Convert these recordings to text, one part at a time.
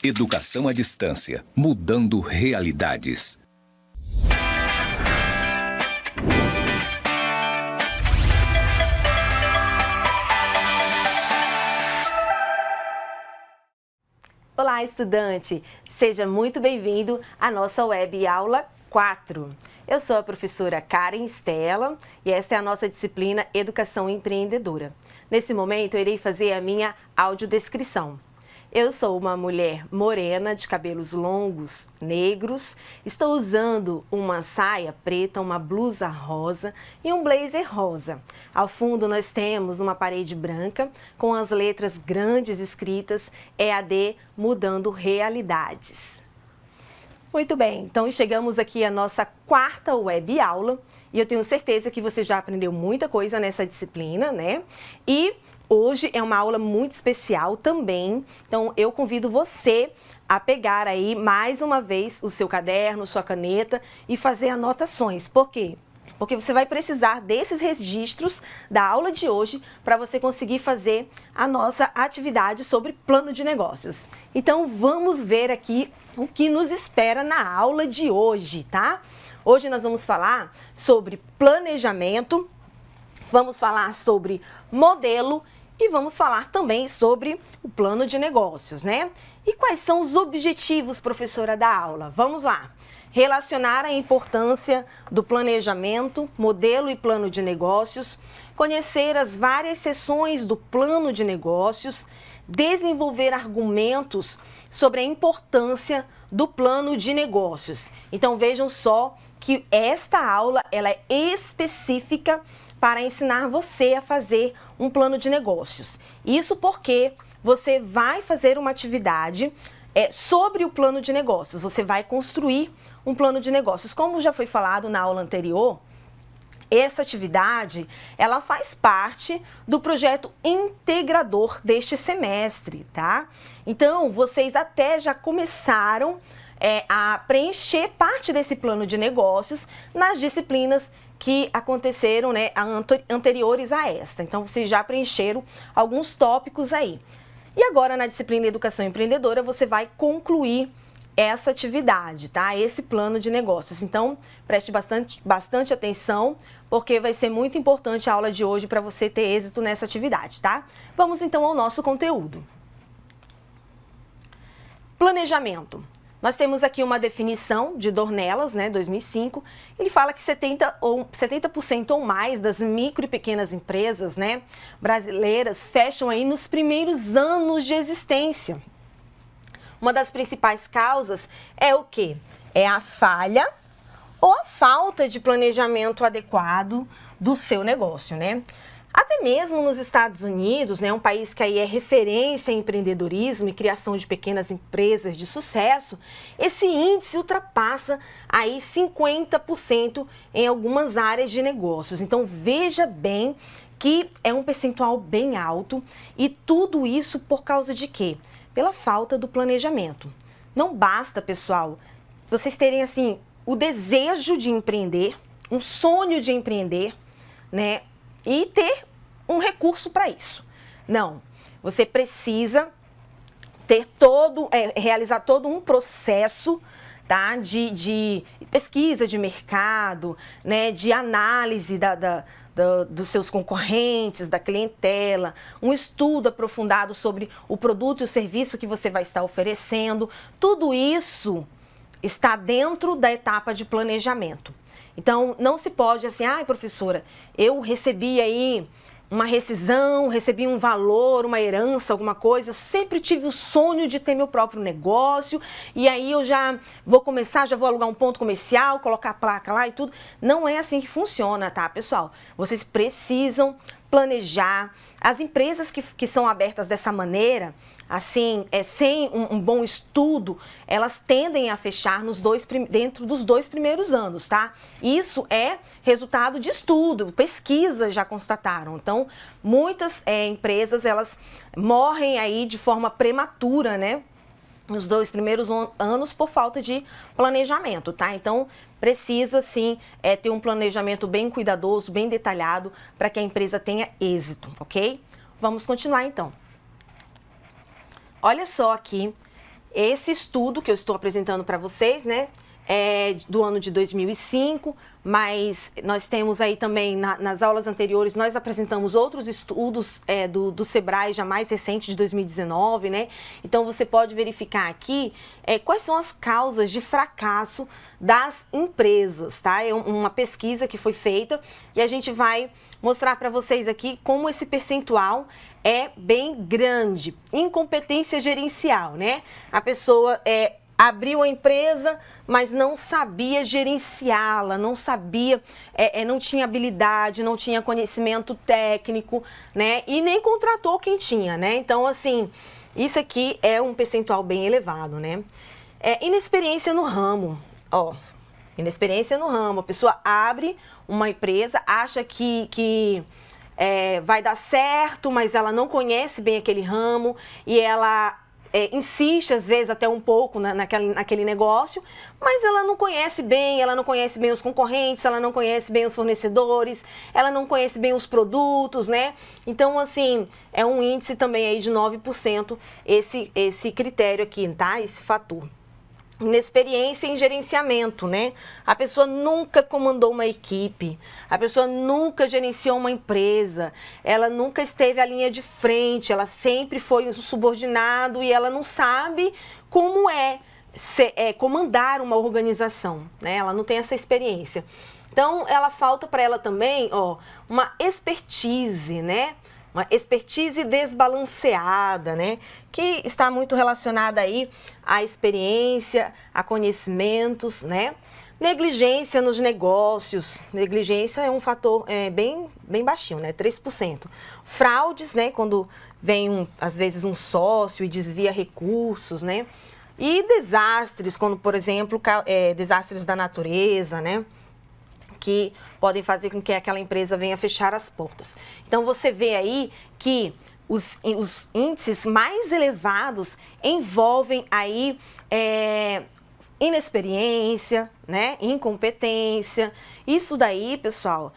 Educação à distância, mudando realidades. Olá, estudante! Seja muito bem-vindo à nossa web aula 4. Eu sou a professora Karen Stella e esta é a nossa disciplina Educação Empreendedora. Nesse momento, eu irei fazer a minha audiodescrição. Eu sou uma mulher morena, de cabelos longos, negros. Estou usando uma saia preta, uma blusa rosa e um blazer rosa. Ao fundo nós temos uma parede branca com as letras grandes escritas EAD Mudando Realidades. Muito bem, então chegamos aqui à nossa quarta web aula e eu tenho certeza que você já aprendeu muita coisa nessa disciplina, né? E hoje é uma aula muito especial também, então eu convido você a pegar aí mais uma vez o seu caderno, sua caneta e fazer anotações. Por quê? Porque você vai precisar desses registros da aula de hoje para você conseguir fazer a nossa atividade sobre plano de negócios. Então vamos ver aqui o que nos espera na aula de hoje, tá? Hoje nós vamos falar sobre planejamento, vamos falar sobre modelo e vamos falar também sobre o plano de negócios, né? E quais são os objetivos, professora, da aula? Vamos lá! Relacionar a importância do planejamento, modelo e plano de negócios, conhecer as várias seções do plano de negócios, desenvolver argumentos sobre a importância do plano de negócios. Então vejam só que esta aula ela é específica para ensinar você a fazer um plano de negócios. Isso porque você vai fazer uma atividade sobre o plano de negócios. Você vai construir um plano de negócios. Como já foi falado na aula anterior, essa atividade, ela faz parte do projeto integrador deste semestre, tá? Então, vocês até já começaram a preencher parte desse plano de negócios nas disciplinas que aconteceram, né, anteriores a esta. Então, vocês já preencheram alguns tópicos aí. E agora, na disciplina Educação Empreendedora, você vai concluir essa atividade, tá? Esse plano de negócios. Então, preste bastante atenção, porque vai ser muito importante a aula de hoje para você ter êxito nessa atividade, tá? Vamos então ao nosso conteúdo. Planejamento. Nós temos aqui uma definição de Dornelas, né, 2005. Ele fala que 70% ou mais das micro e pequenas empresas, né, brasileiras fecham aí nos primeiros anos de existência. Uma das principais causas é o quê? É a falha ou a falta de planejamento adequado do seu negócio, né? Até mesmo nos Estados Unidos, né, um país que aí é referência em empreendedorismo e criação de pequenas empresas de sucesso, esse índice ultrapassa aí 50% em algumas áreas de negócios. Então veja bem que é um percentual bem alto e tudo isso por causa de quê? Pela falta do planejamento. Não basta, pessoal, vocês terem assim o desejo de empreender, um sonho de empreender, né? E ter um recurso para isso. Não, você precisa ter realizar todo um processo, tá? De pesquisa de mercado, né? De análise dos seus concorrentes, da clientela, um estudo aprofundado sobre o produto e o serviço que você vai estar oferecendo. Tudo isso está dentro da etapa de planejamento. Então, não se pode assim, professora, eu recebi aí uma rescisão, recebi um valor, uma herança, alguma coisa, eu sempre tive o sonho de ter meu próprio negócio e aí eu já vou começar, já vou alugar um ponto comercial, colocar a placa lá e tudo. Não é assim que funciona, tá, pessoal? Vocês precisam planejar. As empresas que são abertas dessa maneira, assim, sem um bom estudo, elas tendem a fechar dentro dos 2 primeiros anos, tá? Isso é resultado de estudo, pesquisas já constataram. Então, muitas empresas, elas morrem aí de forma prematura, né? Nos 2 primeiros anos por falta de planejamento, tá? Então, precisa sim ter um planejamento bem cuidadoso, bem detalhado, para que a empresa tenha êxito, ok? Vamos continuar então. Olha só aqui esse estudo que eu estou apresentando para vocês, né, é do ano de 2005, mas nós temos aí também, nas aulas anteriores, nós apresentamos outros estudos do Sebrae, já mais recente, de 2019, né? Então, você pode verificar aqui quais são as causas de fracasso das empresas, tá? É uma pesquisa que foi feita e a gente vai mostrar para vocês aqui como esse percentual é bem grande. Incompetência gerencial, né? A pessoa abriu a empresa, mas não sabia gerenciá-la, não sabia, não tinha habilidade, não tinha conhecimento técnico, né? E nem contratou quem tinha, né? Então, assim, isso aqui é um percentual bem elevado, né? Inexperiência no ramo, ó. Inexperiência no ramo. A pessoa abre uma empresa, acha que vai dar certo, mas ela não conhece bem aquele ramo e ela insiste, às vezes, até um pouco naquele negócio, mas ela não conhece bem, os concorrentes, ela não conhece bem os fornecedores, ela não conhece bem os produtos, né? Então, assim, é um índice também aí de 9% esse critério aqui, tá? Esse fator. Inexperiência em gerenciamento, né? A pessoa nunca comandou uma equipe, a pessoa nunca gerenciou uma empresa, ela nunca esteve à linha de frente, ela sempre foi um subordinado e ela não sabe como comandar uma organização, né? Ela não tem essa experiência. Então, falta para ela também, ó, uma expertise, né? Uma expertise desbalanceada, né? Que está muito relacionada aí à experiência, a conhecimentos, né? Negligência nos negócios. Negligência é um fator bem baixinho, né? 3%. Fraudes, né? Quando vem, às vezes, um sócio e desvia recursos, né? E desastres, quando, por exemplo, desastres da natureza, né? Que podem fazer com que aquela empresa venha fechar as portas. Então, você vê aí que os índices mais elevados envolvem aí inexperiência, né? Incompetência. Isso daí, pessoal,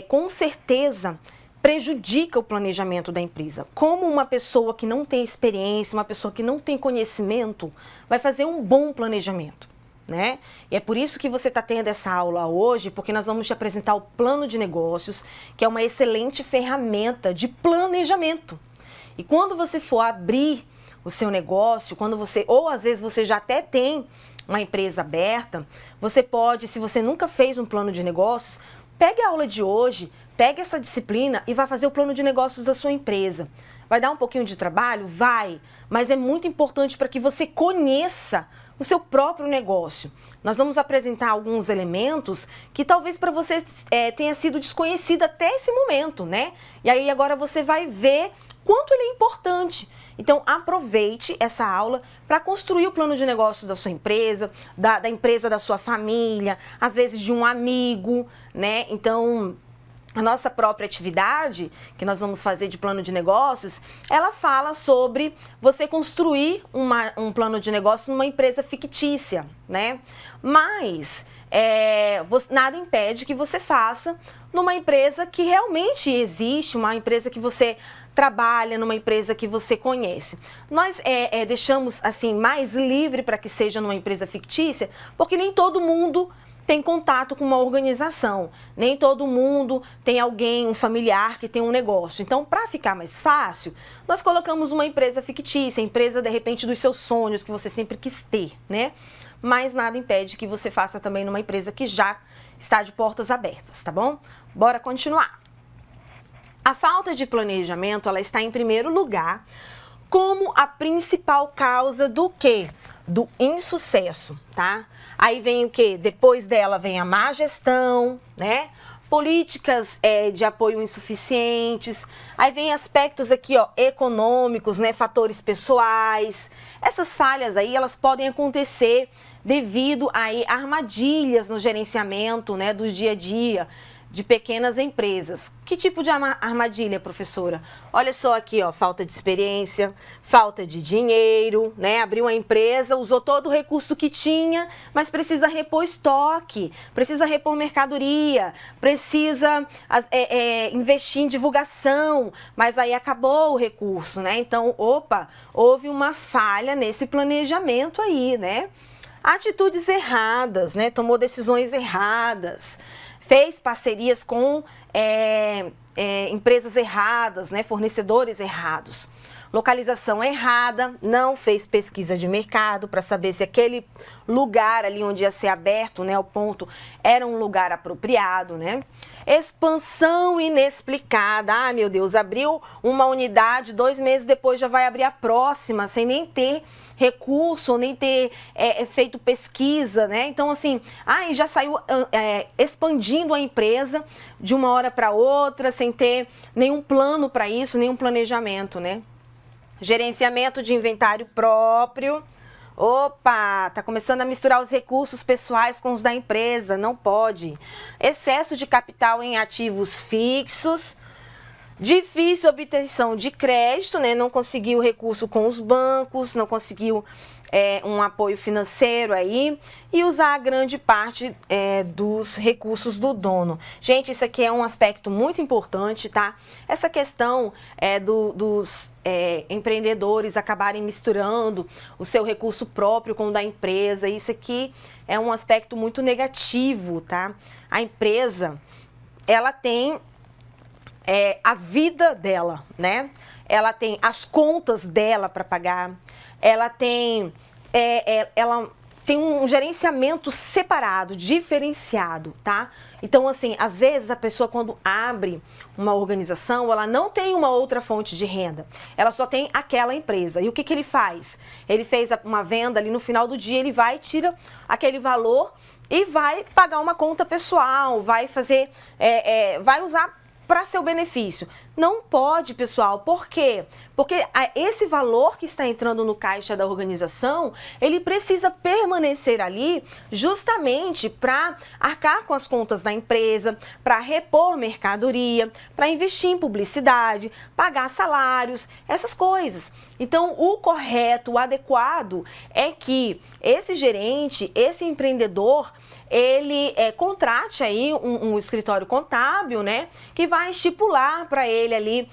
com certeza prejudica o planejamento da empresa. Como uma pessoa que não tem experiência, uma pessoa que não tem conhecimento, vai fazer um bom planejamento, né? E é por isso que você está tendo essa aula hoje, porque nós vamos te apresentar o plano de negócios, que é uma excelente ferramenta de planejamento. E quando você for abrir o seu negócio, ou às vezes você já até tem uma empresa aberta, você pode, se você nunca fez um plano de negócios, pegue a aula de hoje, pegue essa disciplina e vai fazer o plano de negócios da sua empresa. Vai dar um pouquinho de trabalho? Vai, mas é muito importante para que você conheça o seu próprio negócio. Nós vamos apresentar alguns elementos que talvez para você tenha sido desconhecido até esse momento, né? E aí agora você vai ver quanto ele é importante. Então, aproveite essa aula para construir o plano de negócios da sua empresa, da empresa da sua família, às vezes de um amigo, né? Então, a nossa própria atividade, que nós vamos fazer de plano de negócios, ela fala sobre você construir um plano de negócio numa empresa fictícia, né? Mas nada impede que você faça numa empresa que realmente existe, uma empresa que você trabalha, numa empresa que você conhece. Nós deixamos assim mais livre para que seja numa empresa fictícia, porque nem todo mundo tem contato com uma organização, nem todo mundo tem alguém, um familiar que tem um negócio. Então, para ficar mais fácil, nós colocamos uma empresa fictícia, empresa de repente dos seus sonhos que você sempre quis ter, né? Mas nada impede que você faça também numa empresa que já está de portas abertas, tá bom? Bora continuar. A falta de planejamento, ela está em primeiro lugar como a principal causa do quê? Do insucesso, tá? Aí vem o quê? Depois dela vem a má gestão, né? Políticas de apoio insuficientes. Aí vem aspectos aqui, ó, econômicos, né? Fatores pessoais. Essas falhas aí, elas podem acontecer devido aí a armadilhas no gerenciamento, né? Do dia a dia. de pequenas empresas. Que tipo de armadilha, professora? Olha só aqui, ó, falta de experiência, falta de dinheiro, né? Abriu uma empresa, usou todo o recurso que tinha, mas precisa repor estoque, precisa repor mercadoria, precisa investir em divulgação, mas aí acabou o recurso, né? Então, opa, houve uma falha nesse planejamento aí, né? Atitudes erradas, né? Tomou decisões erradas, fez parcerias com empresas erradas, né? Fornecedores errados. Localização errada, não fez pesquisa de mercado para saber se aquele lugar ali onde ia ser aberto, né, o ponto, era um lugar apropriado, né? Expansão inexplicada. Ah, meu Deus, abriu uma unidade, 2 meses depois já vai abrir a próxima, sem nem ter recurso, nem ter feito pesquisa, né? Então, assim, aí já saiu expandindo a empresa de uma hora para outra, sem ter nenhum plano para isso, nenhum planejamento, né? Gerenciamento de inventário próprio. Opa, tá começando a misturar os recursos pessoais com os da empresa, não pode. Excesso de capital em ativos fixos. Difícil obtenção de crédito, né? Não conseguiu recurso com os bancos, não conseguiu um apoio financeiro aí e usar a grande parte dos recursos do dono. Gente, isso aqui é um aspecto muito importante, tá? Essa questão dos empreendedores acabarem misturando o seu recurso próprio com o da empresa, isso aqui é um aspecto muito negativo, tá? A empresa, ela tem a vida dela, né? Ela tem as contas dela para pagar, ela tem um gerenciamento separado, diferenciado, tá? Então, assim, às vezes a pessoa quando abre uma organização, ela não tem uma outra fonte de renda, ela só tem aquela empresa. E o que ele faz? Ele fez uma venda ali no final do dia, ele vai, tira aquele valor e vai pagar uma conta pessoal, vai fazer, vai usar para seu benefício. Não pode, pessoal. Por quê? Porque esse valor que está entrando no caixa da organização, ele precisa permanecer ali justamente para arcar com as contas da empresa, para repor mercadoria, para investir em publicidade, pagar salários, essas coisas. Então, o correto, o adequado é que esse gerente, esse empreendedor, ele contrate aí um escritório contábil, né, que vai estipular para ele ali,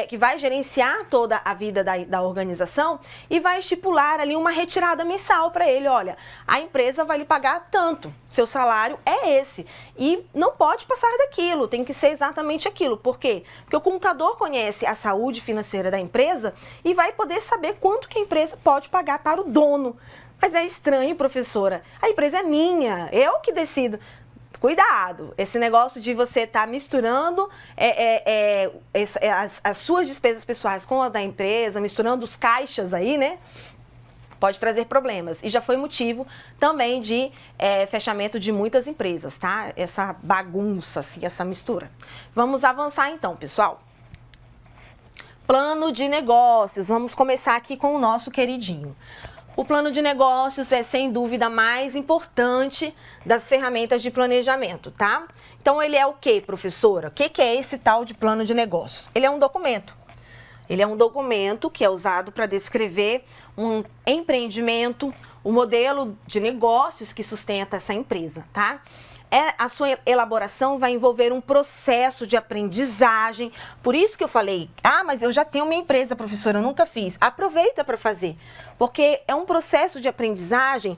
que vai gerenciar toda a vida da organização e vai estipular ali uma retirada mensal para ele. Olha, a empresa vai lhe pagar tanto, seu salário é esse e não pode passar daquilo, tem que ser exatamente aquilo. Por quê? Porque o contador conhece a saúde financeira da empresa e vai poder saber quanto que a empresa pode pagar para o dono. Mas é estranho, professora, a empresa é minha, eu que decido. Cuidado, esse negócio de você estar misturando as suas despesas pessoais com as da empresa, misturando os caixas aí, né? Pode trazer problemas. E já foi motivo também de fechamento de muitas empresas, tá? Essa bagunça, assim, essa mistura. Vamos avançar então, pessoal. Plano de negócios. Vamos começar aqui com o nosso queridinho. O plano de negócios é, sem dúvida, a mais importante das ferramentas de planejamento, tá? Então, ele é o quê, professora? O que é esse tal de plano de negócios? Ele é um documento. Ele é um documento que é usado para descrever um empreendimento, o modelo de negócios que sustenta essa empresa, tá? A sua elaboração vai envolver um processo de aprendizagem. Por isso que eu falei, mas eu já tenho uma empresa, professora, eu nunca fiz. Aproveita para fazer, porque é um processo de aprendizagem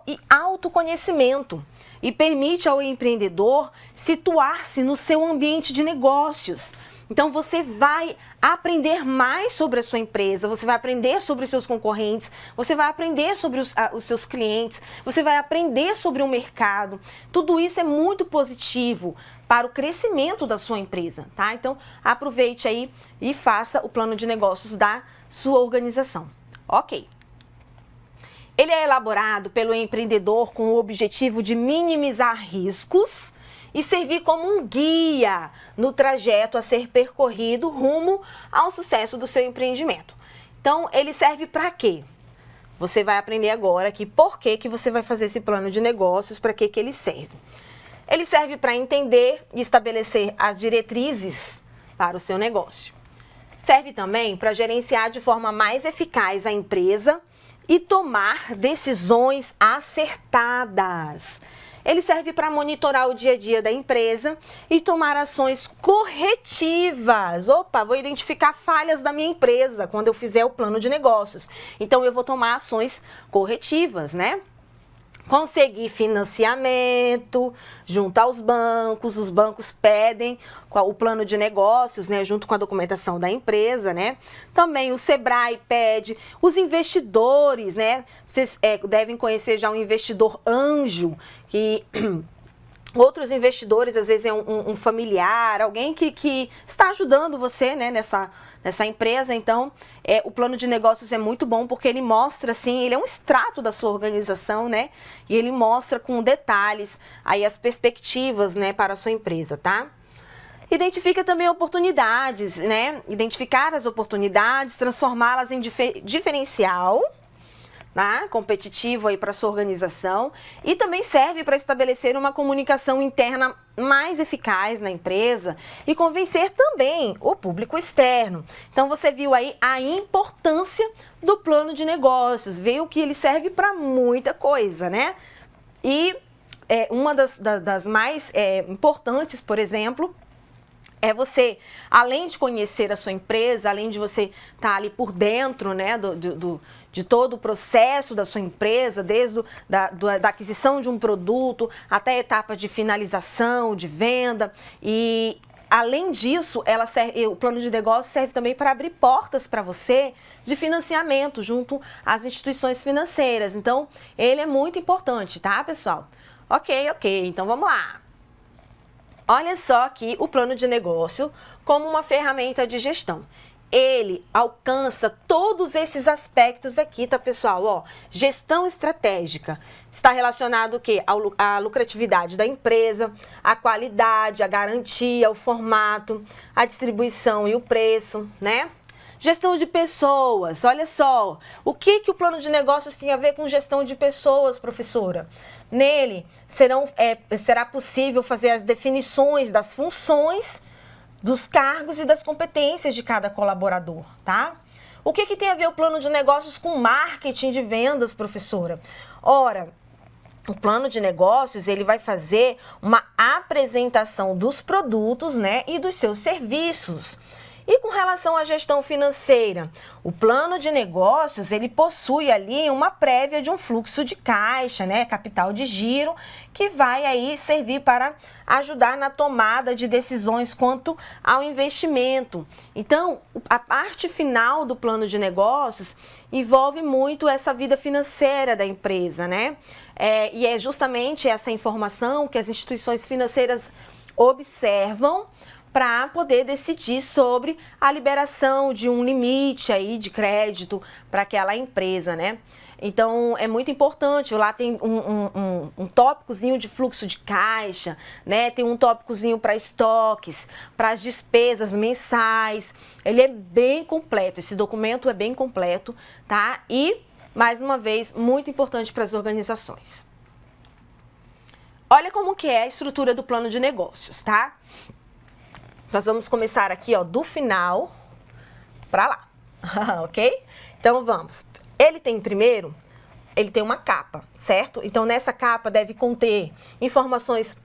e autoconhecimento. E permite ao empreendedor situar-se no seu ambiente de negócios. Então, você vai aprender mais sobre a sua empresa, você vai aprender sobre os seus concorrentes, você vai aprender sobre os seus clientes, você vai aprender sobre o mercado. Tudo isso é muito positivo para o crescimento da sua empresa, tá? Então, aproveite aí e faça o plano de negócios da sua organização. Ok. Ele é elaborado pelo empreendedor com o objetivo de minimizar riscos e servir como um guia no trajeto a ser percorrido rumo ao sucesso do seu empreendimento. Então, ele serve para quê? Você vai aprender agora aqui por que você vai fazer esse plano de negócios, para que ele serve. Ele serve para entender e estabelecer as diretrizes para o seu negócio. Serve também para gerenciar de forma mais eficaz a empresa e tomar decisões acertadas. Ele serve para monitorar o dia a dia da empresa e tomar ações corretivas. Opa, vou identificar falhas da minha empresa quando eu fizer o plano de negócios. Então, eu vou tomar ações corretivas, né? Conseguir financiamento junto aos bancos, os bancos pedem o plano de negócios, né, junto com a documentação da empresa, né? Também o Sebrae pede, os investidores, né? Vocês devem conhecer já um investidor anjo, que outros investidores, às vezes é um familiar, alguém que está ajudando você, né, nessa empresa. Então, o plano de negócios é muito bom porque ele mostra, assim, ele é um extrato da sua organização, né? E ele mostra com detalhes aí as perspectivas, né, para a sua empresa, tá? Identifica também oportunidades, né? Identificar as oportunidades, transformá-las em diferencial, tá? Competitivo aí para sua organização, e também serve para estabelecer uma comunicação interna mais eficaz na empresa e convencer também o público externo. Então você viu aí a importância do plano de negócios, viu que ele serve para muita coisa, né? E uma das mais importantes, por exemplo, é você, além de conhecer a sua empresa, além de você estar ali por dentro, né, de todo o processo da sua empresa, desde da aquisição de um produto até a etapa de finalização, de venda. E além disso, o plano de negócio serve também para abrir portas para você de financiamento junto às instituições financeiras. Então, ele é muito importante, tá, pessoal? Ok, então vamos lá. Olha só aqui o plano de negócio como uma ferramenta de gestão. Ele alcança todos esses aspectos aqui, tá, pessoal? Ó, gestão estratégica. Está relacionado o quê? À lucratividade da empresa, a qualidade, a garantia, o formato, a distribuição e o preço, né? Gestão de pessoas, olha só, o que o plano de negócios tem a ver com gestão de pessoas, professora? Nele será possível fazer as definições das funções, dos cargos e das competências de cada colaborador, tá? O que tem a ver o plano de negócios com marketing de vendas, professora? Ora, o plano de negócios, ele vai fazer uma apresentação dos produtos, né, e dos seus serviços. E com relação à gestão financeira, o plano de negócios, ele possui ali uma prévia de um fluxo de caixa, né, capital de giro, que vai aí servir para ajudar na tomada de decisões quanto ao investimento. Então, a parte final do plano de negócios envolve muito essa vida financeira da empresa, né? E é justamente essa informação que as instituições financeiras observam para poder decidir sobre a liberação de um limite aí de crédito para aquela empresa, né? Então, é muito importante, lá tem um tópicozinho de fluxo de caixa, né? Tem um tópicozinho para estoques, para as despesas mensais. Ele é bem completo, esse documento é bem completo, tá? E, mais uma vez, muito importante para as organizações. Olha como que é a estrutura do plano de negócios, tá? Nós vamos começar aqui, ó, do final para lá, ok? Então, vamos. Ele tem uma capa, certo? Então, nessa capa deve conter informações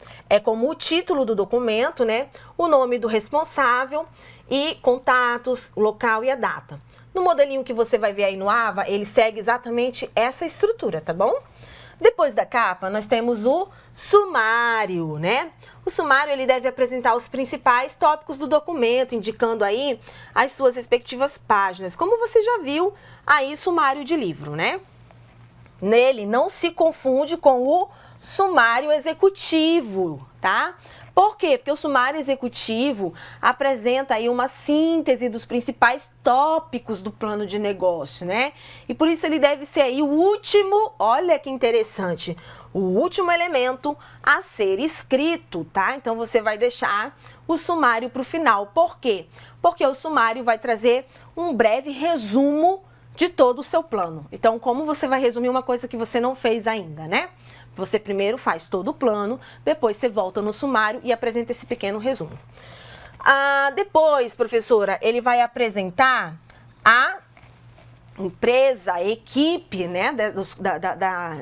como o título do documento, né? O nome do responsável e contatos, o local e a data. No modelinho que você vai ver aí no AVA, ele segue exatamente essa estrutura, tá bom? Depois da capa, nós temos o sumário, né? O sumário, ele deve apresentar os principais tópicos do documento, indicando aí as suas respectivas páginas. Como você já viu aí, sumário de livro, né? Nele, não se confunde com o sumário executivo, tá? Por quê? Porque o sumário executivo apresenta aí uma síntese dos principais tópicos do plano de negócio, né? E por isso ele deve ser aí o último, olha que interessante, o último elemento a ser escrito, tá? Então você vai deixar o sumário para o final. Por quê? Porque o sumário vai trazer um breve resumo de todo o seu plano. Então, como você vai resumir uma coisa que você não fez ainda, né? Você primeiro faz todo o plano, depois você volta no sumário e apresenta esse pequeno resumo. Depois, professora, ele vai apresentar a empresa, a equipe, né,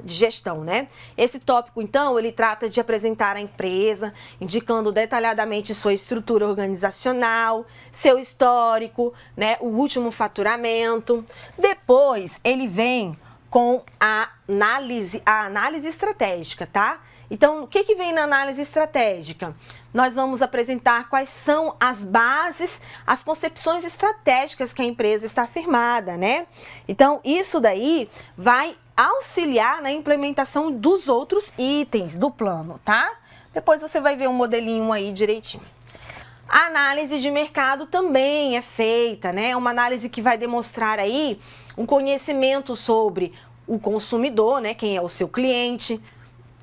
de gestão, né? Esse tópico, então, ele trata de apresentar a empresa, indicando detalhadamente sua estrutura organizacional, seu histórico, né, o último faturamento. Depois, ele vem com a análise estratégica, tá? Então, o que vem na análise estratégica? Nós vamos apresentar quais são as bases, as concepções estratégicas que a empresa está firmada, né? Então, isso daí vai auxiliar na implementação dos outros itens do plano, tá? Depois você vai ver um modelinho aí direitinho. A análise de mercado também é feita, né? Uma análise que vai demonstrar aí um conhecimento sobre o consumidor, né? Quem é o seu cliente,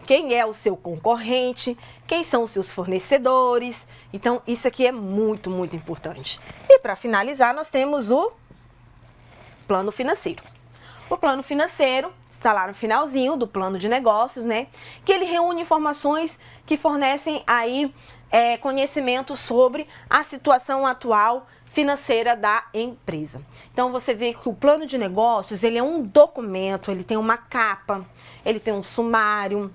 quem é o seu concorrente, quem são os seus fornecedores. Então, isso aqui é muito, muito importante. E para finalizar, nós temos o plano financeiro. O plano financeiro está lá no finalzinho do plano de negócios, né? Que ele reúne informações que fornecem aí conhecimento sobre a situação atual financeira da empresa. Então, você vê que o plano de negócios, ele é um documento, ele tem uma capa, ele tem um sumário,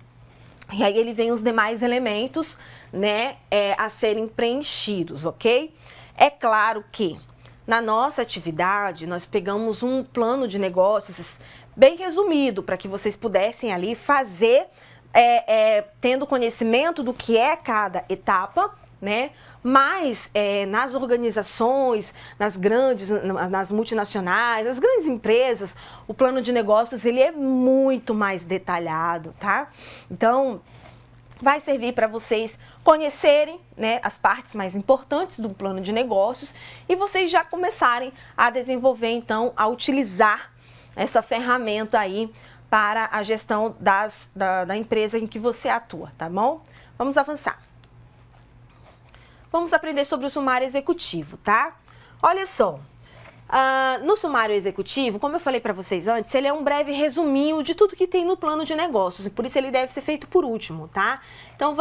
e aí ele vem os demais elementos, né, a serem preenchidos, ok? É claro que na nossa atividade nós pegamos um plano de negócios bem resumido para que vocês pudessem ali fazer, tendo conhecimento do que é cada etapa, né? Mas nas organizações, nas multinacionais, nas grandes empresas, o plano de negócios ele é muito mais detalhado, tá? Então, vai servir para vocês conhecerem, né, as partes mais importantes do plano de negócios e vocês já começarem a desenvolver, então, a utilizar essa ferramenta aí para a gestão da empresa em que você atua, tá bom? Vamos avançar. Vamos aprender sobre o sumário executivo, tá? Olha só, no sumário executivo, como eu falei para vocês antes, ele é um breve resuminho de tudo que tem no plano de negócios, e por isso ele deve ser feito por último, tá? Então,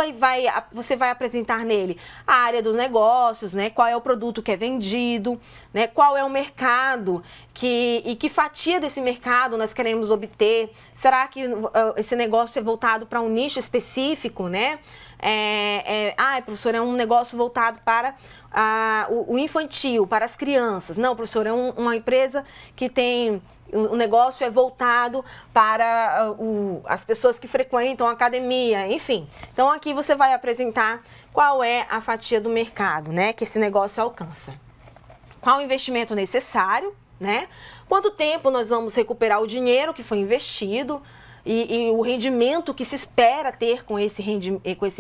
você vai apresentar nele a área dos negócios, né? Qual é o produto que é vendido, né? Qual é o mercado e que fatia desse mercado nós queremos obter. Será que esse negócio é voltado para um nicho específico, né? Professor, é um negócio voltado para o infantil, para as crianças. Não, professor, é uma empresa que tem... O negócio é voltado para as pessoas que frequentam a academia, enfim. Então, aqui você vai apresentar qual é a fatia do mercado, né, que esse negócio alcança. Qual o investimento necessário, né? Quanto tempo nós vamos recuperar o dinheiro que foi investido, e o rendimento que se espera ter com esse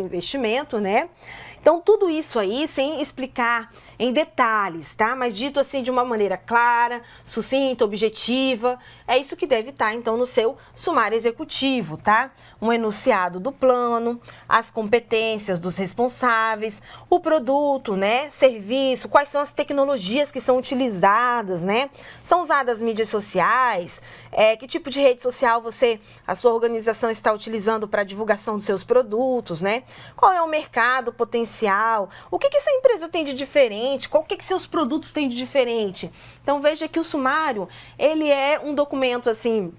investimento, né? Então, tudo isso aí sem explicar em detalhes, tá? Mas dito assim de uma maneira clara, sucinta, objetiva. É isso que deve estar, então, no seu sumário executivo, tá? Um enunciado do plano, as competências dos responsáveis, o produto, né? Serviço, quais são as tecnologias que são utilizadas, né? São usadas mídias sociais, que tipo de rede social a sua organização está utilizando para a divulgação dos seus produtos, né? Qual é o mercado potencial? O que essa empresa tem de diferente? Qual que seus produtos têm de diferente? Então, veja que o sumário, ele é um documento, assim,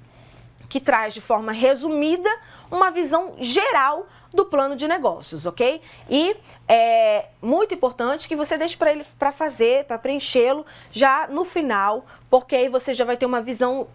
que traz de forma resumida uma visão geral do plano de negócios, ok? E é muito importante que você deixe para ele para preenchê-lo já no final, porque aí você já vai ter uma visão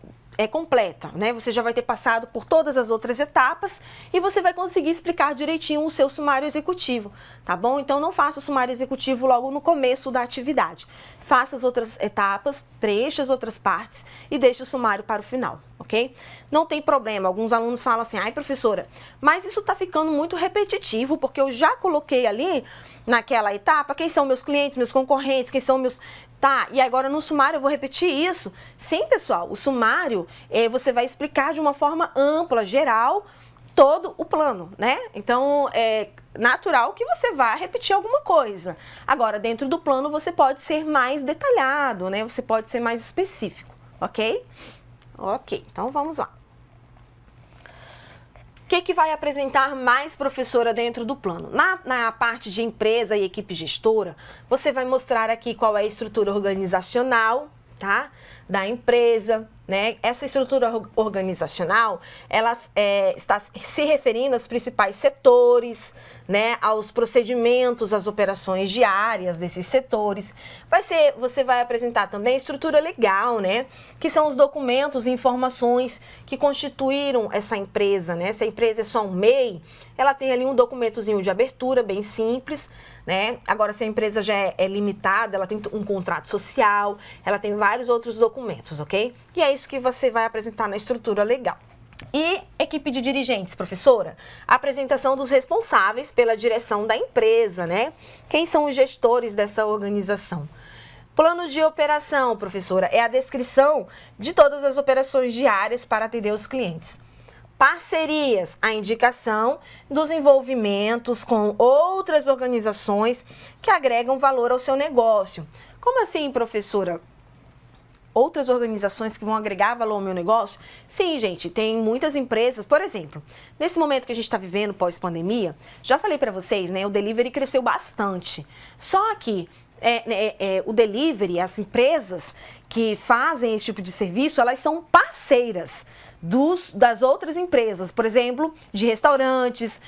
completa, né? Você já vai ter passado por todas as outras etapas e você vai conseguir explicar direitinho o seu sumário executivo, tá bom? Então, não faça o sumário executivo logo no começo da atividade. Faça as outras etapas, preencha as outras partes e deixe o sumário para o final, ok? Não tem problema. Alguns alunos falam assim, ai, professora, mas isso tá ficando muito repetitivo, porque eu já coloquei ali naquela etapa quem são meus clientes, meus concorrentes, quem são meus... Tá, e agora no sumário eu vou repetir isso? Sim, pessoal, o sumário você vai explicar de uma forma ampla, geral, todo o plano, né? Então, é natural que você vá repetir alguma coisa. Agora, dentro do plano, você pode ser mais detalhado, né? Você pode ser mais específico, ok? Ok, então vamos lá. que vai apresentar mais, professora, dentro do plano? Na parte de empresa e equipe gestora, você vai mostrar aqui qual é a estrutura organizacional, tá? Da empresa, né? Essa estrutura organizacional, ela está se referindo aos principais setores, né? Aos procedimentos, às operações diárias desses setores. Você vai apresentar também a estrutura legal, né? Que são os documentos e informações que constituíram essa empresa, né? Se a empresa é só um MEI, ela tem ali um documentozinho de abertura bem simples, né? Agora, se a empresa já é limitada, ela tem um contrato social, ela tem vários outros documentos, ok? E é isso que você vai apresentar na estrutura legal. E equipe de dirigentes, professora? A apresentação dos responsáveis pela direção da empresa, né? Quem são os gestores dessa organização? Plano de operação, professora, é a descrição de todas as operações diárias para atender os clientes. Parcerias, a indicação dos envolvimentos com outras organizações que agregam valor ao seu negócio. Como assim, professora? Outras organizações que vão agregar valor ao meu negócio? Sim, gente, tem muitas empresas, por exemplo, nesse momento que a gente está vivendo pós-pandemia, já falei para vocês, né, o delivery cresceu bastante. Só que o delivery, as empresas que fazem esse tipo de serviço, elas são parceiras das outras empresas, por exemplo, de restaurantes,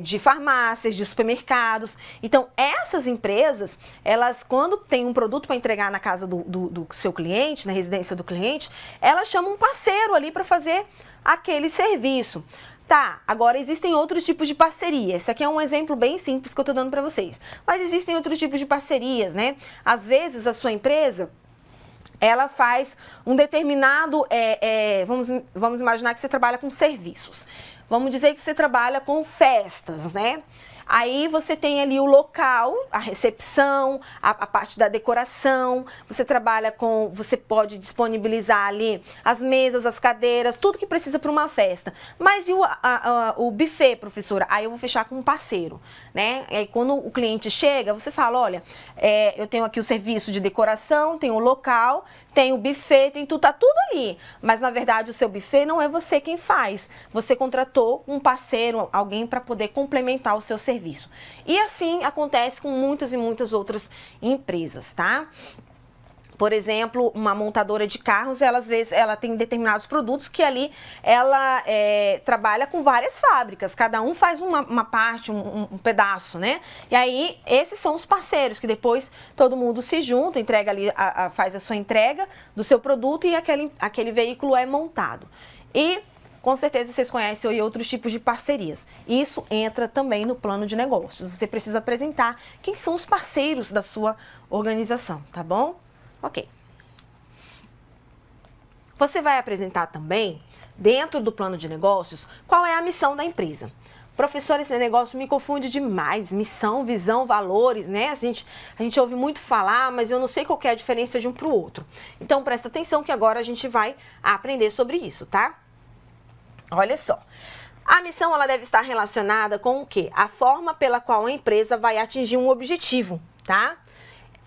de farmácias, de supermercados. Então, essas empresas, elas, quando tem um produto para entregar na casa do seu cliente, na residência do cliente, elas chamam um parceiro ali para fazer aquele serviço. Tá, agora existem outros tipos de parceria. Esse aqui é um exemplo bem simples que eu estou dando para vocês. Mas existem outros tipos de parcerias, né? Às vezes, a sua empresa, ela faz um determinado, vamos imaginar que você trabalha com serviços. Vamos dizer que você trabalha com festas, né? Aí você tem ali o local, a recepção, a parte da decoração, você pode disponibilizar ali as mesas, as cadeiras, tudo que precisa para uma festa. Mas e o buffet, professora? Aí eu vou fechar com um parceiro, né? E aí quando o cliente chega, você fala, olha, eu tenho aqui o serviço de decoração, tenho o local, tem o buffet, tá tudo ali. Mas, na verdade, o seu buffet não é você quem faz. Você contratou um parceiro, alguém para poder complementar o seu serviço. E assim acontece com muitas e muitas outras empresas, tá? Por exemplo, uma montadora de carros, às vezes, ela tem determinados produtos que ali ela trabalha com várias fábricas, cada um faz uma parte, um pedaço, né? E aí, esses são os parceiros, que depois todo mundo se junta, entrega ali, faz a sua entrega do seu produto e aquele veículo é montado. E, com certeza, vocês conhecem aí outros tipos de parcerias. Isso entra também no plano de negócios. Você precisa apresentar quem são os parceiros da sua organização, tá bom? Ok. Você vai apresentar também, dentro do plano de negócios, qual é a missão da empresa. Professor, esse negócio me confunde demais. Missão, visão, valores, né? A gente ouve muito falar, mas eu não sei qual que é a diferença de um para o outro. Então, presta atenção que agora a gente vai aprender sobre isso, tá? Olha só. A missão, ela deve estar relacionada com o quê? A forma pela qual a empresa vai atingir um objetivo, tá?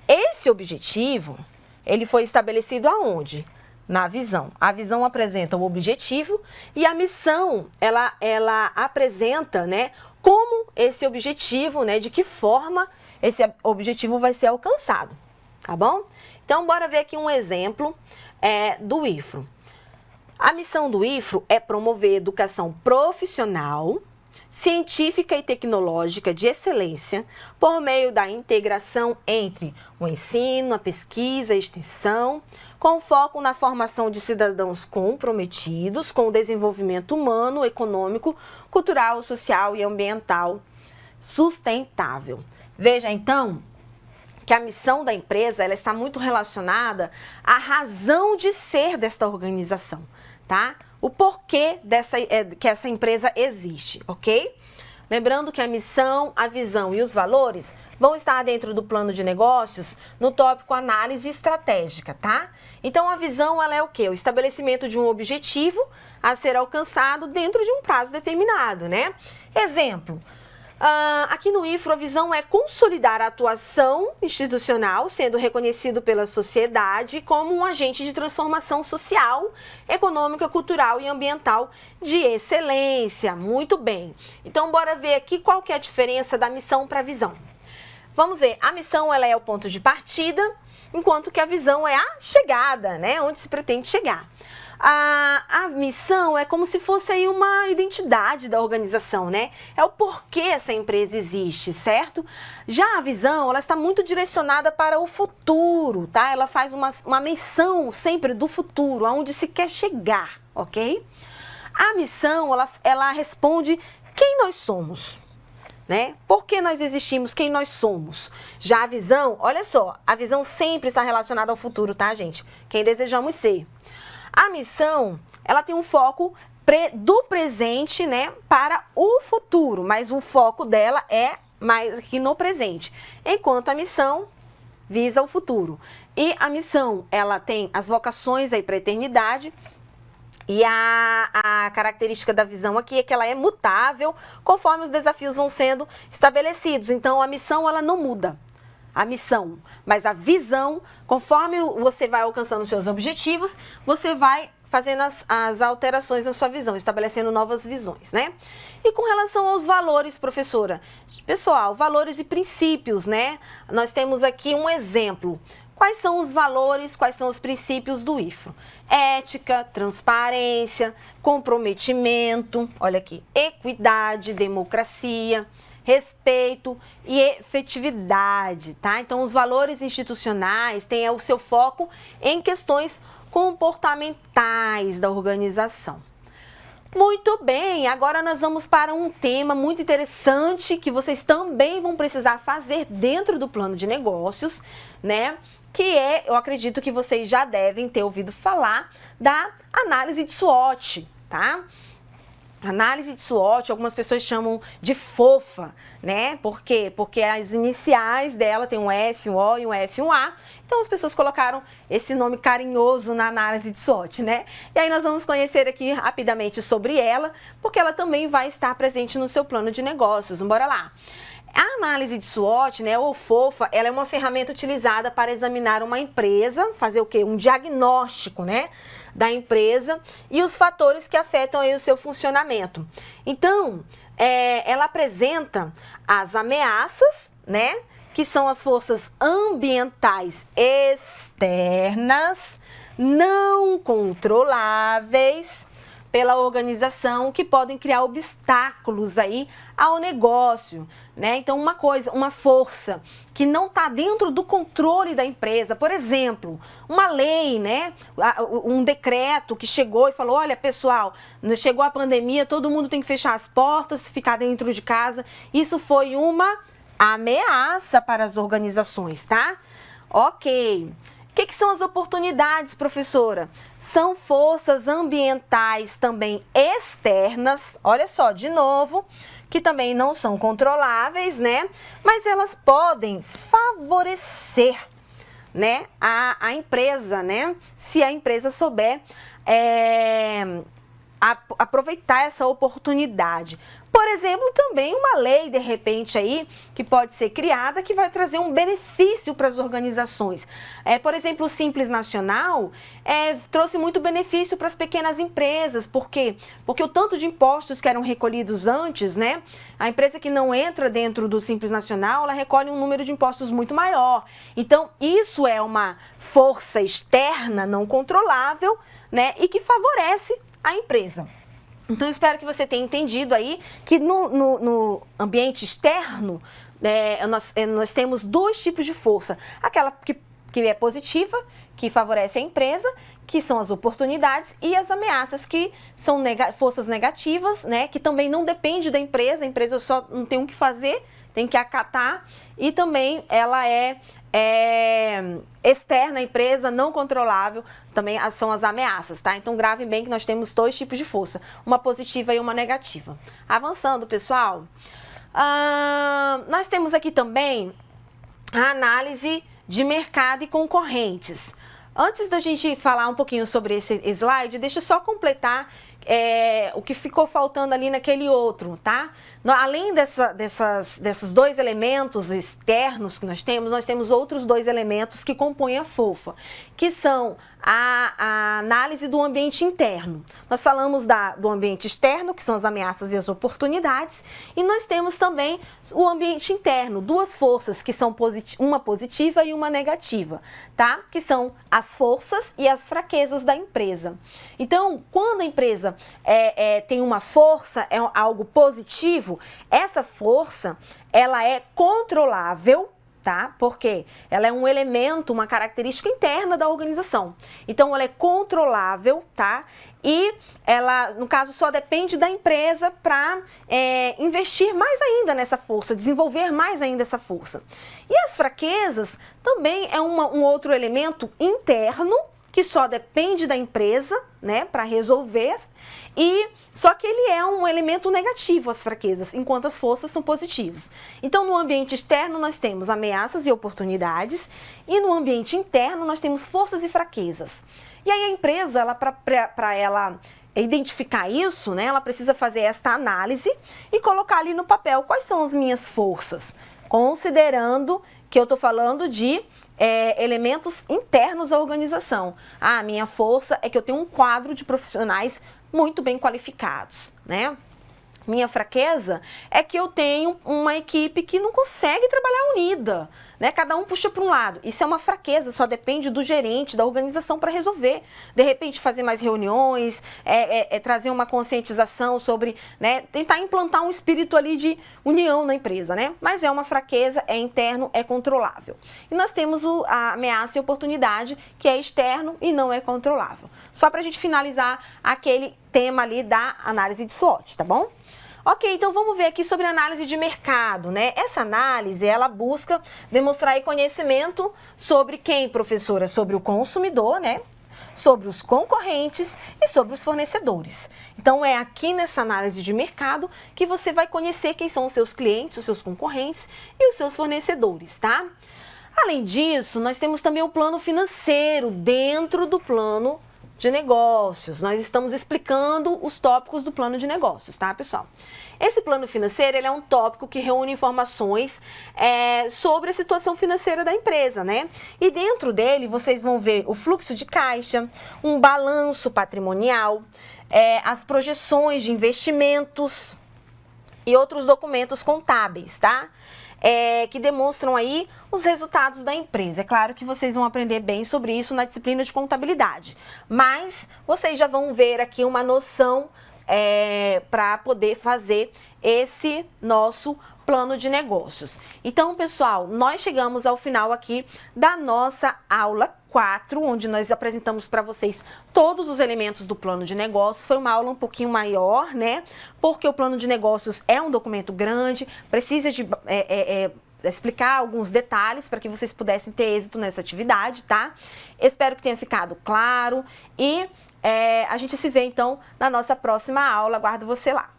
Esse objetivo, ele foi estabelecido aonde? Na visão. A visão apresenta o objetivo e a missão, ela apresenta, né, como esse objetivo, né, de que forma esse objetivo vai ser alcançado, tá bom? Então, bora ver aqui um exemplo do IFRO. A missão do IFRO é promover educação profissional, científica e tecnológica de excelência por meio da integração entre o ensino, a pesquisa e a extensão, com foco na formação de cidadãos comprometidos com o desenvolvimento humano, econômico, cultural, social e ambiental sustentável. Veja, então, que a missão da empresa ela está muito relacionada à razão de ser desta organização, tá? O porquê que essa empresa existe, ok? Lembrando que a missão, a visão e os valores vão estar dentro do plano de negócios no tópico análise estratégica, tá? Então, a visão, ela é o quê? O estabelecimento de um objetivo a ser alcançado dentro de um prazo determinado, né? Exemplo, Aqui no IFRO, a visão é consolidar a atuação institucional, sendo reconhecido pela sociedade como um agente de transformação social, econômica, cultural e ambiental de excelência. Muito bem. Então, bora ver aqui qual que é a diferença da missão para a visão. Vamos ver, a missão ela é o ponto de partida, enquanto que a visão é a chegada, né? Onde se pretende chegar. A missão é como se fosse aí uma identidade da organização, né? É o porquê essa empresa existe, certo? Já a visão, ela está muito direcionada para o futuro, tá? Ela faz uma menção sempre do futuro, aonde se quer chegar, ok? A missão, ela responde quem nós somos, né? Por que nós existimos, quem nós somos. Já a visão, olha só, a visão sempre está relacionada ao futuro, tá, gente? Quem desejamos ser. A missão, ela tem um foco do presente, né, para o futuro, mas o foco dela é mais aqui no presente, enquanto a missão visa o futuro. E a missão, ela tem as vocações aí para a eternidade, e a característica da visão aqui é que ela é mutável conforme os desafios vão sendo estabelecidos. Então, a missão, ela não muda. A missão, mas a visão, conforme você vai alcançando os seus objetivos, você vai fazendo as alterações na sua visão, estabelecendo novas visões, né? E com relação aos valores, professora, pessoal, valores e princípios, né? Nós temos aqui um exemplo. Quais são os valores, quais são os princípios do IFRO? Ética, transparência, comprometimento, olha aqui, equidade, democracia, respeito e efetividade, tá? Então, os valores institucionais têm o seu foco em questões comportamentais da organização. Muito bem, agora nós vamos para um tema muito interessante que vocês também vão precisar fazer dentro do plano de negócios, né? Que é, eu acredito que vocês já devem ter ouvido falar da análise de SWOT, tá? Análise de SWOT, algumas pessoas chamam de fofa, né? Por quê? Porque as iniciais dela tem um F, um O e um F, um A. Então, as pessoas colocaram esse nome carinhoso na análise de SWOT, né? E aí nós vamos conhecer aqui rapidamente sobre ela, porque ela também vai estar presente no seu plano de negócios. Bora lá! A análise de SWOT, né, ou FOFA, ela é uma ferramenta utilizada para examinar uma empresa, fazer o quê? Um diagnóstico, né, da empresa e os fatores que afetam aí o seu funcionamento. Então, ela apresenta as ameaças, né, que são as forças ambientais externas, não controláveis pela organização, que podem criar obstáculos aí ao negócio, né? Então, uma força que não está dentro do controle da empresa, por exemplo, uma lei, né? Um decreto que chegou e falou, olha, pessoal, chegou a pandemia, todo mundo tem que fechar as portas, ficar dentro de casa. Isso foi uma ameaça para as organizações, tá? Ok. O que são as oportunidades, professora? São forças ambientais também externas, olha só, de novo, que também não são controláveis, né? Mas elas podem favorecer, né, a empresa, né? Se a empresa souber aproveitar essa oportunidade. Por exemplo, também uma lei, de repente, aí, que pode ser criada, que vai trazer um benefício para as organizações. Por exemplo, o Simples Nacional trouxe muito benefício para as pequenas empresas. Por quê? Porque o tanto de impostos que eram recolhidos antes, né? A empresa que não entra dentro do Simples Nacional, ela recolhe um número de impostos muito maior. Então, isso é uma força externa não controlável, né? E que favorece a empresa. Então, eu espero que você tenha entendido aí que no ambiente externo, nós temos dois tipos de força. Aquela que é positiva, que favorece a empresa, que são as oportunidades, e as ameaças, que são forças negativas, né, que também não depende da empresa, a empresa só não tem o que fazer, tem que acatar, e também ela é externa à empresa, não controlável, também são as ameaças, tá? Então, gravem bem que nós temos dois tipos de força, uma positiva e uma negativa. Avançando, pessoal, nós temos aqui também a análise de mercado e concorrentes. Antes da gente falar um pouquinho sobre esse slide, deixa eu só completar o que ficou faltando ali naquele outro, tá? Além desses dois elementos externos que nós temos outros dois elementos que compõem a FOFA, que são a análise do ambiente interno. Nós falamos do ambiente externo, que são as ameaças e as oportunidades, e nós temos também o ambiente interno, duas forças, que são uma positiva e uma negativa, tá? Que são as forças e as fraquezas da empresa. Então, quando a empresa tem uma força, é algo positivo, essa força, ela é controlável, tá? Porque ela é um elemento, uma característica interna da organização. Então, ela é controlável, tá? E ela, no caso, só depende da empresa para investir mais ainda nessa força, desenvolver mais ainda essa força. E as fraquezas também é um outro elemento interno, que só depende da empresa, né, para resolver, e só que ele é um elemento negativo, as fraquezas, enquanto as forças são positivas. Então, no ambiente externo, nós temos ameaças e oportunidades, e no ambiente interno, nós temos forças e fraquezas. E aí a empresa, para ela identificar isso, né, ela precisa fazer esta análise e colocar ali no papel quais são as minhas forças, considerando que eu estou falando de elementos internos à organização. A minha força é que eu tenho um quadro de profissionais muito bem qualificados, né? Minha fraqueza é que eu tenho uma equipe que não consegue trabalhar unida, né? Cada um puxa para um lado. Isso é uma fraqueza, só depende do gerente, da organização para resolver. De repente, fazer mais reuniões, trazer uma conscientização sobre, né? Tentar implantar um espírito ali de união na empresa, né? Mas é uma fraqueza, é interno, é controlável. E nós temos a ameaça e oportunidade, que é externo e não é controlável. Só para a gente finalizar aquele tema ali da análise de SWOT, tá bom? Ok, então vamos ver aqui sobre análise de mercado, né? Essa análise, ela busca demonstrar aí conhecimento sobre quem, professora? Sobre o consumidor, né? Sobre os concorrentes e sobre os fornecedores. Então, é aqui nessa análise de mercado que você vai conhecer quem são os seus clientes, os seus concorrentes e os seus fornecedores, tá? Além disso, nós temos também o plano financeiro dentro do plano de negócios. Nós estamos explicando os tópicos do plano de negócios, tá, pessoal? Esse plano financeiro, ele é um tópico que reúne informações sobre a situação financeira da empresa, né? E dentro dele, vocês vão ver o fluxo de caixa, um balanço patrimonial, as projeções de investimentos e outros documentos contábeis, tá? Que demonstram aí os resultados da empresa. É claro que vocês vão aprender bem sobre isso na disciplina de contabilidade, mas vocês já vão ver aqui uma noção para poder fazer esse nosso plano de negócios. Então, pessoal, nós chegamos ao final aqui da nossa aula 4, onde nós apresentamos para vocês todos os elementos do plano de negócios. Foi uma aula um pouquinho maior, né? Porque o plano de negócios é um documento grande, precisa de explicar alguns detalhes para que vocês pudessem ter êxito nessa atividade, tá? Espero que tenha ficado claro e a gente se vê, então, na nossa próxima aula. Aguardo você lá.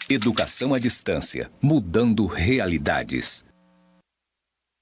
Educação à distância, mudando realidades.